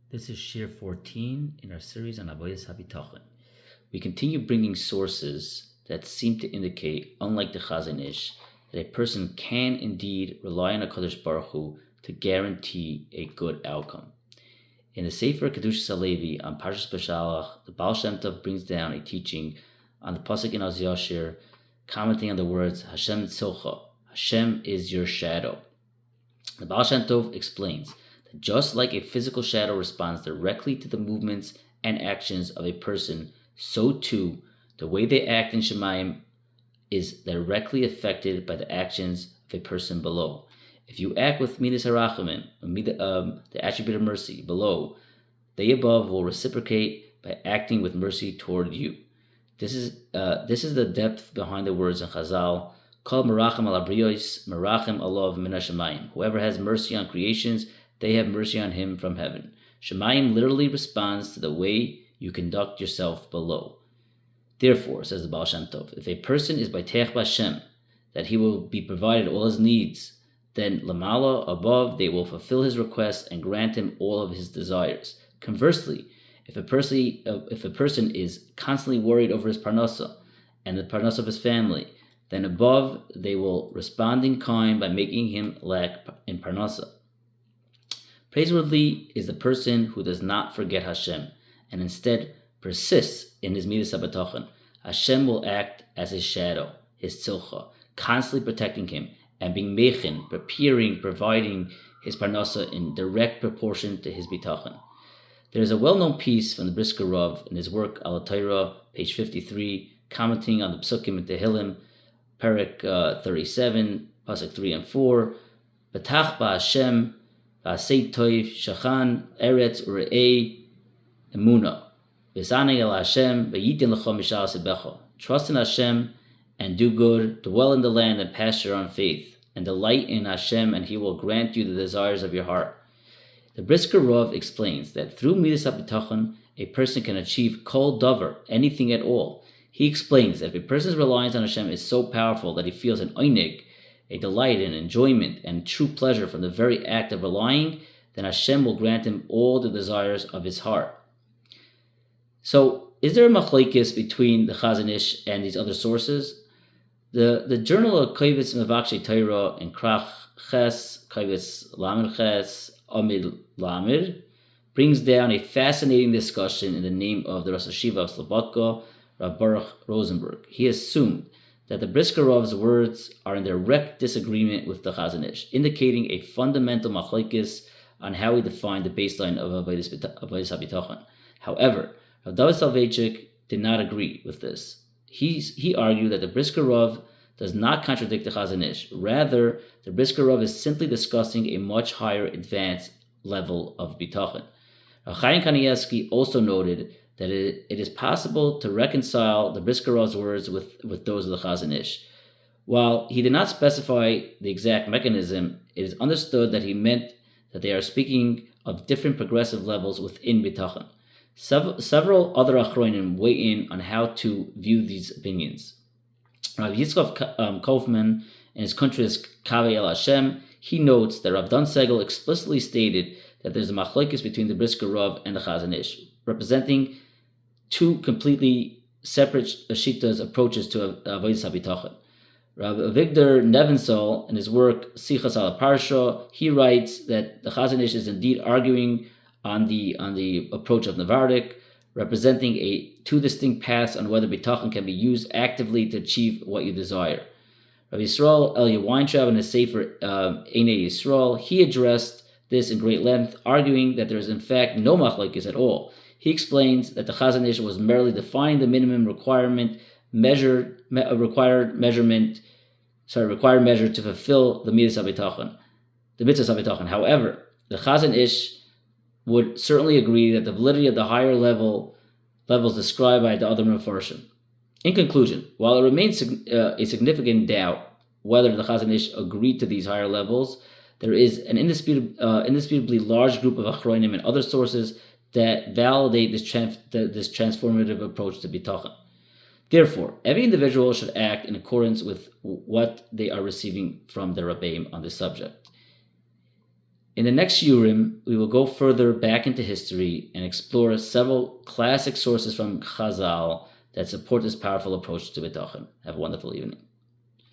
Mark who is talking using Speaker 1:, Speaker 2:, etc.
Speaker 1: This is Shir 14 in our series on Avodas Habitachon. We continue bringing sources that seem to indicate, unlike the Chazon Ish, that a person can indeed rely on HaKadosh Baruch Hu to guarantee a good outcome. In the Sefer Kedushas HaLevi on Parshas Beshalach, the Baal Shem Tov brings down a teaching on the pasuk in Az Yashir, commenting on the words Hashem Tzilcha, Hashem is your shadow. The Baal Shem Tov explains that just like a physical shadow responds directly to the movements and actions of a person, so too the way they act in Shemayim is directly affected by the actions of a person below. If you act with Midas HaRachamim, the attribute of mercy, below, they above will reciprocate by acting with mercy toward you. This is the depth behind the words in Chazal, Kol Merachem al Abriyos, Merachem Alav Min HaShemayim. Whoever has mercy on creations, they have mercy on him from heaven. Shemayim literally responds to the way you conduct yourself below. Therefore, says the Baal Shem Tov, if a person is by Teach B'Hashem, that he will be provided all his needs, then Lamala, above, they will fulfill his requests and grant him all of his desires. Conversely, if a person is constantly worried over his parnasa and the parnasa of his family, then above, they will respond in kind by making him lack in parnasa. Praiseworthy is the person who does not forget Hashem and instead persists in his midas Habitachon. Hashem will act as his shadow, his tzilcha, constantly protecting him and being mechin, providing his parnasa in direct proportion to his bitachon. There is a well-known piece from the Brisker Rav in his work Al Torah, page 53, commenting on the Psukim in Tehillim, Perek 37, Pasuk 3 and 4, Betach ba'Hashem, ba'asei toiv, shachan, eretz, ure'ei, emuna, v'zanei el Hashem, v'yitin l'cho mishal sebecho. Trust in Hashem and do good, dwell in the land and pasture on faith, and delight in Hashem, and He will grant you the desires of your heart. The Brisker Rav explains that through Midas Habitachon, a person can achieve kol davar, anything at all. He explains that if a person's reliance on Hashem is so powerful that he feels an oinig, a delight and enjoyment and true pleasure from the very act of relying, then Hashem will grant him all the desires of his heart. So, is there a machlekes between the Chazon Ish and these other sources? The journal of Kovetz Mevakshei Torah in Krach Ches, Kovetz Lamed Ches, Amid Lamed, brings down a fascinating discussion in the name of the Rosh Hashiva of Slobodka, Rav Baruch Rosenberg. He assumed that the Brisker Rav's words are in direct disagreement with the Chazon Ish, indicating a fundamental machlekes on how we define the baseline of Avodas Habitachon. However, Rav David Soloveitchik did not agree with this. He argued that the Brisker Rav does not contradict the Chazon Ish. Rather, the Brisker Rav is simply discussing a much higher advanced level of Bitachon. Rav Chaim Kanievsky also noted that it is possible to reconcile the Brisker Rav's words with those of the Chazon Ish. While he did not specify the exact mechanism, it is understood that he meant that they are speaking of different progressive levels within Bitachon. Several other Achronim weigh in on how to view these opinions. Rav Yitzchak Kaufman, in his Kuntras Kaveh El Hashem, he notes that Rav Dan Segel explicitly stated that there's a machlokes between the Brisker Rav and the Chazon Ish, representing two completely separate shittas approaches to Avodas Habitachon. Rav Avigdor Nebenzahl, in his work Sichas al Parsha, he writes that the Chazon Ish is indeed arguing on the approach of Navardik, representing two distinct paths on whether Bitachon can be used actively to achieve what you desire. Rav Yisrael Elia Weintraub, in his Sefer Einei Yisrael, he addressed this in great length, arguing that there is in fact no machlokes at all. He explains that the Chazon Ish was merely defining the minimum required measure to fulfill the mitzvah Habitachon. However, the Chazon Ish would certainly agree that the validity of the higher levels described by the other Mefarshim. In conclusion, while it remains a significant doubt whether the Chazon Ish agreed to these higher levels, there is an indisputably large group of Achronim and other sources that validate this transformative approach to Bitachon. Therefore, every individual should act in accordance with what they are receiving from their Rabbeim on this subject. In the next Shiurim, we will go further back into history and explore several classic sources from Chazal that support this powerful approach to Bitachon. Have a wonderful evening.